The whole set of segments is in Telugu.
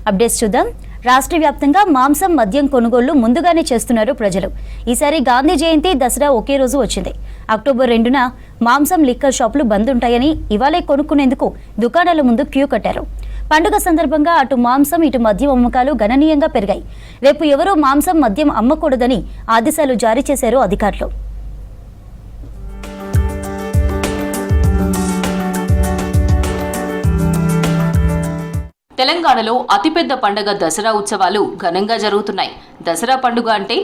అప్డేట్స్ చూద్దాం. రాష్ట్ర వ్యాప్తంగా మాంసం మద్యం కొనుగోళ్లు ముందుగానే చేస్తున్నారు ప్రజలు. ఈసారి గాంధీ జయంతి దసరా ఒకే రోజు వచ్చింది. అక్టోబర్ 2న మాంసం లిక్కర్ షాపులు బంద్ ఉంటాయని ఇవాళే కొనుక్కునేందుకు దుకాణాల ముందు క్యూ కట్టారు. పండుగ సందర్భంగా అటు మాంసం ఇటు మద్యం అమ్మకాలు గణనీయంగా పెరిగాయి. రేపు ఎవరూ మాంసం మద్యం అమ్మకూడదని ఆదేశాలు జారీ చేశారు అధికారులు. తెలంగాణలో అతిపెద్ద పండుగ దసరా ఉత్సవాలు ఘనంగా జరుగుతున్నాయి. దసరా పండుగ అంటే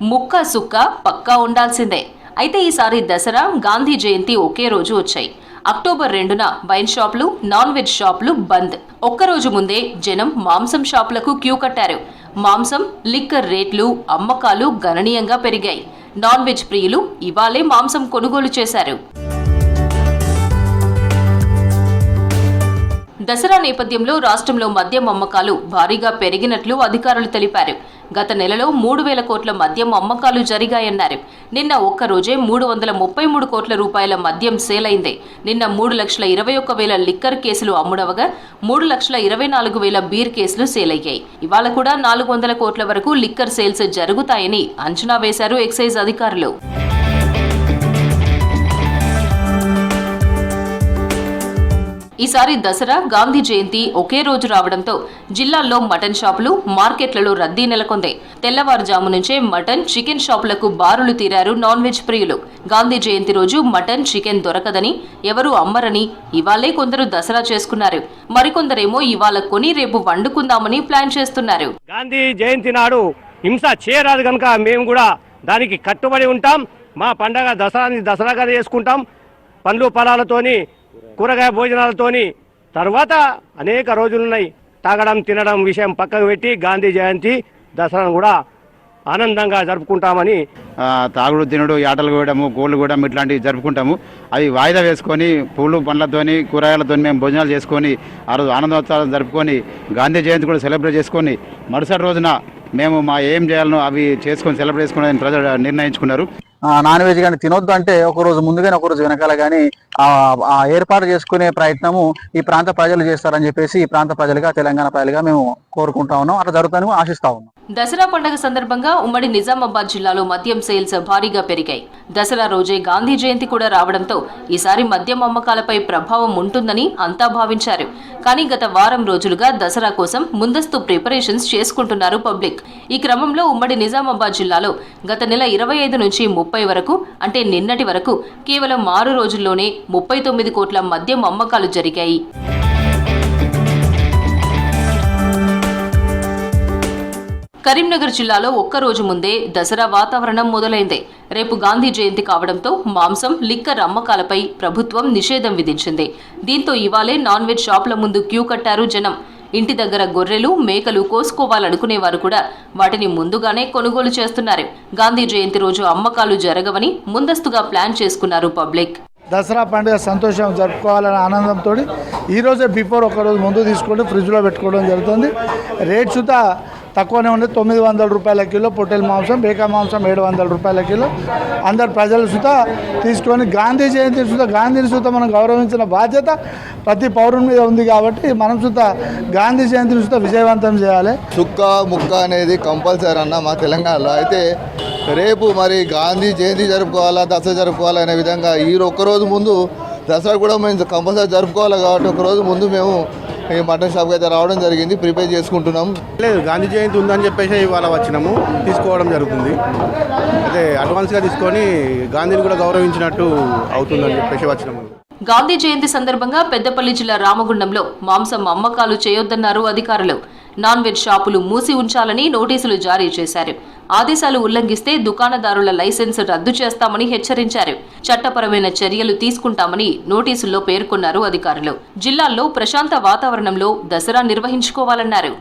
ముక్క సుక్క పక్కా ఉండాల్సిందే. అయితే ఈసారి దసరా, గాంధీ జయంతి ఒకే రోజు వచ్చాయి. అక్టోబర్ 2న వైన్ షాపులు, నాన్ వెజ్ షాపులు బంద్. ఒక్కరోజు ముందే జనం మాంసం షాపులకు క్యూ కట్టారు. మాంసం, లిక్కర్ రేట్లు, అమ్మకాలు గణనీయంగా పెరిగాయి. నాన్ వెజ్ ప్రియులు ఇవాళే మాంసం కొనుగోలు చేశారు. దసరా నేపథ్యంలో రాష్ట్రంలో మద్యం అమ్మకాలు భారీగా పెరిగినట్లు అధికారులు తెలిపారు. గత నెలలో 3,000 కోట్ల మద్యం అమ్మకాలు జరిగాయన్నారు. నిన్న ఒక్కరోజే 333 కోట్ల రూపాయల మద్యం సేల్ అయింది. నిన్న 3,21,000 లిక్కర్ కేసులు అమ్ముడవగా 3,24,000 బీర్ కేసులు సేల్ అయ్యాయి. ఇవాళ కూడా 400 కోట్ల వరకు లిక్కర్ సేల్స్ జరుగుతాయని అంచనా వేశారు ఎక్సైజ్ అధికారులు. ఈసారి దసరా, గాంధీ జయంతి ఒకే రోజు రావడంతో జిల్లాల్లో మటన్ షాపులు, మార్కెట్లలో రద్దీ నెలకొంది. తెల్లవారుజాము నుంచే మటన్, చికెన్ షాపులకు బారులు తీరారు నాన్ వెజ్ ప్రియులు. గాంధీ జయంతి రోజు మటన్, చికెన్ దొరకదని, ఎవరూ అమ్మరని ఇవాళే కొందరు దసరా చేసుకున్నారు. మరికొందరేమో ఇవాళ కొని రేపు వండుకుందామని ప్లాన్ చేస్తున్నారు. గాంధీ జయంతి నాడు హింస చేయరాదు కనుక మేము కూడా దానికి కట్టుబడి ఉంటాం. మా పండగ దసరాగా చేసుకుంటాం. పండ్లు ఫలాలతోని, కూరగాయ భోజనాలతోని. తర్వాత అనేక రోజులున్నాయి. తాగడం, తినడం విషయం పక్కకు పెట్టి గాంధీ జయంతి, దసరాను కూడా ఆనందంగా జరుపుకుంటామని. తాగుడు, తినుడు, ఆటలు కోయడము, గోళ్ళు కోయడం ఇట్లాంటివి జరుపుకుంటాము. అవి వాయిదా వేసుకొని పూలు పండ్లతోని, కూరగాయలతో మేము భోజనాలు చేసుకొని ఆ రోజు ఆనందోత్సవాలు జరుపుకొని గాంధీ జయంతి కూడా సెలబ్రేట్ చేసుకొని మరుసటి రోజున మేము మా ఏం చేయాలనో అవి చేసుకొని సెలబ్రేట్ చేసుకుని ప్రజలు నిర్ణయించుకున్నారు. నాన్ వెజ్ కానీ తినొద్దు అంటే ఒక రోజు ముందుగానే ఒక రోజు వెనకాల కానీ ఆ ఏర్పాటు చేసుకునే ప్రయత్నము ఈ ప్రాంత ప్రజలు చేస్తారని చెప్పేసి ఈ ప్రాంత ప్రజలుగా, తెలంగాణ ప్రజలుగా మేము కోరుకుంటా ఉన్నాం. అట్లా జరుగుతుందని ఆశిస్తా ఉన్నాం. దసరా పండుగ సందర్భంగా ఉమ్మడి నిజామాబాద్ జిల్లాలో మద్యం సేల్స్ భారీగా పెరిగాయి. దసరా రోజే గాంధీ జయంతి కూడా రావడంతో ఈసారి మద్యం అమ్మకాలపై ప్రభావం ఉంటుందని అంతా భావించారు. కానీ గత వారం రోజులుగా దసరా కోసం ముందస్తు ప్రిపరేషన్స్ చేసుకుంటున్నారు పబ్లిక్. ఈ క్రమంలో ఉమ్మడి నిజామాబాద్ జిల్లాలో గత నెల 25 నుంచి 30 వరకు, అంటే నిన్నటి వరకు కేవలం 6 రోజుల్లోనే 39 కోట్ల మద్యం అమ్మకాలు జరిగాయి. కరీంనగర్ జిల్లాలో ఒక్కరోజు ముందే దసరా వాతావరణం మొదలైంది. రేపు గాంధీ జయంతి కావడంతో మాంసం, లిక్కర్ అమ్మకాలపై ప్రభుత్వం నిషేధం విధించింది. దీంతో ఇవాళే నాన్ వెజ్ షాపుల ముందు క్యూ కట్టారు జనం. ఇంటి దగ్గర గొర్రెలు, మేకలు కోసుకోవాలనుకునేవారు కూడా వాటిని ముందుగానే కొనుగోలు చేస్తున్నారు. గాంధీ జయంతి రోజు అమ్మకాలు జరగవని ముందస్తుగా ప్లాన్ చేసుకున్నారు పబ్లిక్. దసరా పండుగ సంతోషం జరుపుకోవాలనే ఆనందంతో ఈరోజే బిఫోర్ ఒకరోజు ముందు తీసుకొని ఫ్రిడ్జ్లో పెట్టుకోవడం జరుగుతుంది. రేట్ సుతా తక్కువనే ఉంది. 900 రూపాయల కిలో పొట్టెల మాంసం, మేక మాంసం 700 రూపాయల కిలో. అందరు ప్రజలు సుతా తీసుకొని గాంధీ జయంతి గాంధీని సుతా మనం గౌరవించిన బాధ్యత ప్రతి పౌరుని మీద ఉంది. కాబట్టి మనం సుతా గాంధీ జయంతిని సుతా విజయవంతం చేయాలి. చుక్క ముక్క అనేది కంపల్సరీ అన్న మా తెలంగాణలో. అయితే రేపు మరి గాంధీ జయంతి జరుపుకోవాలా, దసరా జరుపుకోవాలా అనే విధంగా ఈ ఒక్కరోజు ముందు దసరా కూడా మేము కంపల్సరీ జరుపుకోవాలి. కాబట్టి ఒకరోజు ముందు మేము ఈ మటన్ షాప్కి అయితే రావడం జరిగింది, ప్రిపేర్ చేసుకుంటున్నాం. లేదు, గాంధీ జయంతి ఉందని చెప్పేసి ఇవాళ వచ్చినాము, తీసుకోవడం జరుగుతుంది. అయితే అడ్వాన్స్గా తీసుకొని గాంధీని కూడా గౌరవించినట్టు అవుతుందని చెప్పేసి వచ్చినాము. గాంధీ జయంతి సందర్భంగా పెద్దపల్లి జిల్లా రామగుండంలో మాంసం అమ్మకాలు చేయొద్దన్నారు అధికారులు. నాన్ వెజ్ షాపులు మూసి ఉంచాలని నోటీసులు జారీ చేశారు. ఆదేశాలు ఉల్లంఘిస్తే దుకాణదారుల లైసెన్స్ రద్దు చేస్తామని హెచ్చరించారు. చట్టపరమైన చర్యలు తీసుకుంటామని నోటీసుల్లో పేర్కొన్నారు అధికారులు. జిల్లాల్లో ప్రశాంత వాతావరణంలో దసరా నిర్వహించుకోవాలన్నారు.